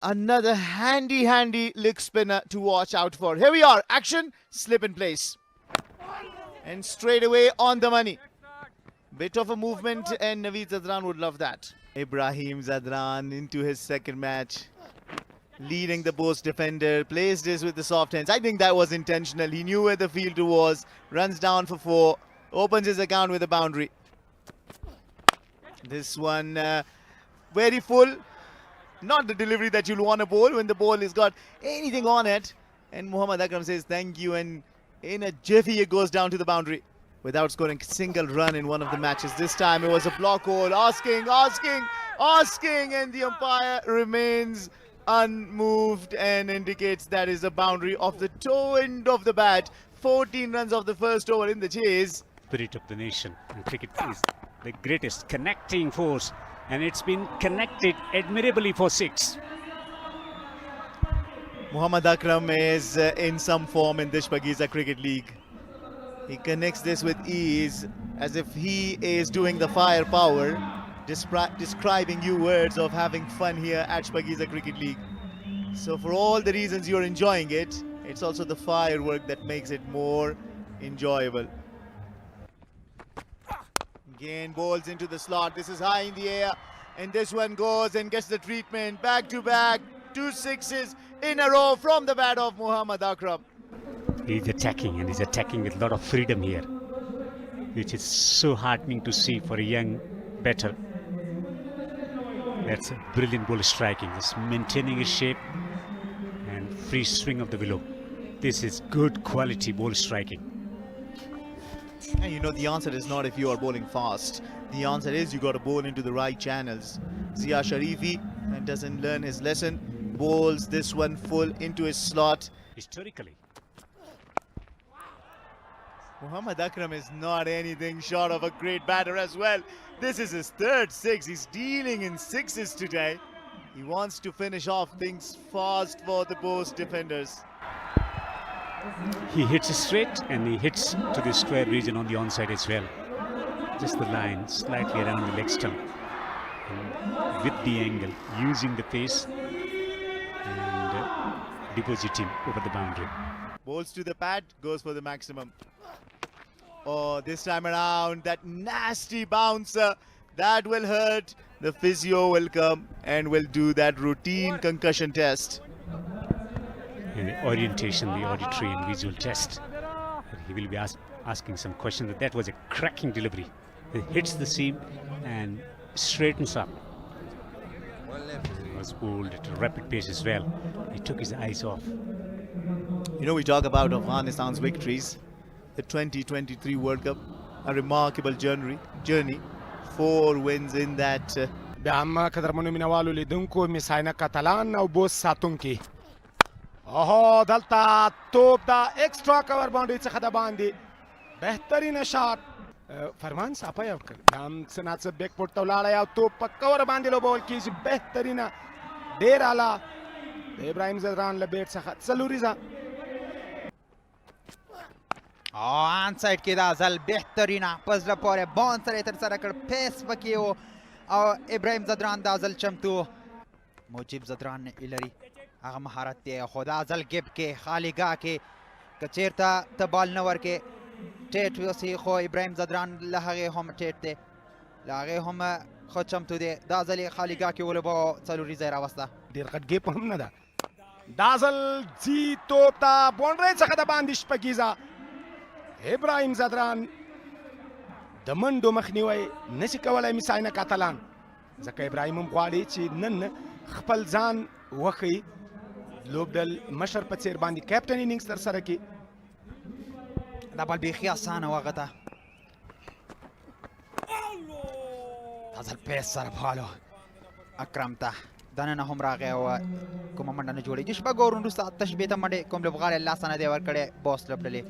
Another handy leg spinner to watch out for. Here we are. Action. Slip in place. And straight away on the money. Bit of a movement, and Naveed Zadran would love that. Ibrahim Zadran into his second match. Leading the post defender. Placed this with the soft hands. I think that was intentional. He knew where the fielder was. Runs down for 4. Opens his account with a boundary. This one very full. Not the delivery that you'll want to bowl when the ball has got anything on it. And Muhammad Akram says thank you, and in a jiffy it goes down to the boundary without scoring a single run in one of the matches. This time it was a block hole, asking, and the umpire remains unmoved and indicates that is a boundary off the toe end of the bat. 14 runs of the first over in the chase. Spirit of the nation, and cricket is the greatest connecting force, and it's been connected admirably for 6. Muhammad Akram is in some form in this Pakiza Cricket League. He connects this with ease, as if he is doing the firepower, describing you words of having fun here at Pakiza Cricket League. So for all the reasons you're enjoying it, it's also the firework that makes it more enjoyable. Again, balls into the slot. This is high in the air, and this one goes and gets the treatment. Back to back, 2 sixes in a row from the bat of Muhammad Akram. He's attacking, and he's attacking with a lot of freedom here, which is so heartening to see for a young batter. That's a brilliant ball striking, just maintaining his shape and free swing of the willow. This is good quality ball striking. And you know, the answer is not if you are bowling fast. The answer is you got to bowl into the right channels. Zia Sharifi doesn't learn his lesson. Bowls this one full into his slot. Historically, Muhammad Akram is not anything short of a great batter as well. This is his third 6. He's dealing in 6s today. He wants to finish off things fast for the post defenders. he hits straight, and he hits to the square region on the onside as well. Just the line slightly around the leg stump, and with the angle, using the pace and depositing over the boundary. Bowls to the pad, goes for the maximum. Oh, this time around, that nasty bouncer, that will hurt. The physio will come and will do that routine concussion test. And the orientation, the auditory and visual test. He will be asking some questions. That was a cracking delivery. It hits the seam and straightens up. He was bowled at a rapid pace as well. He took his eyes off. You know, we talk about Afghanistan's victories, the 2023 World Cup, a remarkable journey. 4 wins in that. بعما كدرمنو منوالو لدنكو مساينا كاتالان او بوس ساتونكي اوهو دلتا توپ دا اکسترا کور باونډري څخه د باندې بهترینه شاټ فرمان صاحب یو کړ هم سناڅ بیک پورت ولاړی او توپ په کور باندې لوبول کیږي بهترینه ډیر اعلی د ابراهیم زدران له بیټ څخه څلوریزه آن سایډ کې دا ځل بهترینه په زړه پورې بان سره یې ترسره کړ پیس پکې و او ابراهیم زدران دا ځل چمتو موجب زدران نه لري هغه مهارت دی خو دا ځل ګیب کې خالیګاه کې که چېرته ته بال نه ورکې ټیټ اوسي خو ابراهیم زدران له هغې هم ټیټ دی له هغې هم ښه چمتو دی دا ځل یې خالیګاه کې ولوبه څلوریزه یې راوسته ډیر غټ ګیپ هم نه ده دا ځل ځي توپ ته باونډرۍ څخه د باندې شپږیزه ابراهیم زدران د منډو مخنیوی نشي کولی مساینه کاتلان ځکه ابراهیم هم غواړي چې نن خپل ځان وښیي لوبډل مشر په څیر باندې کیپټن انینګز ترسره کړي دا بال بیخي اسانه و هغه ته دا ځل پیس سره بال اکرم ته دننه هم راغی او کومه منډه نه جوړېږي شپږ اورونو وروسته 8 شپېته منډې کوم لوبغاړی لاسه نه دی ورکړی بوس لوبډلې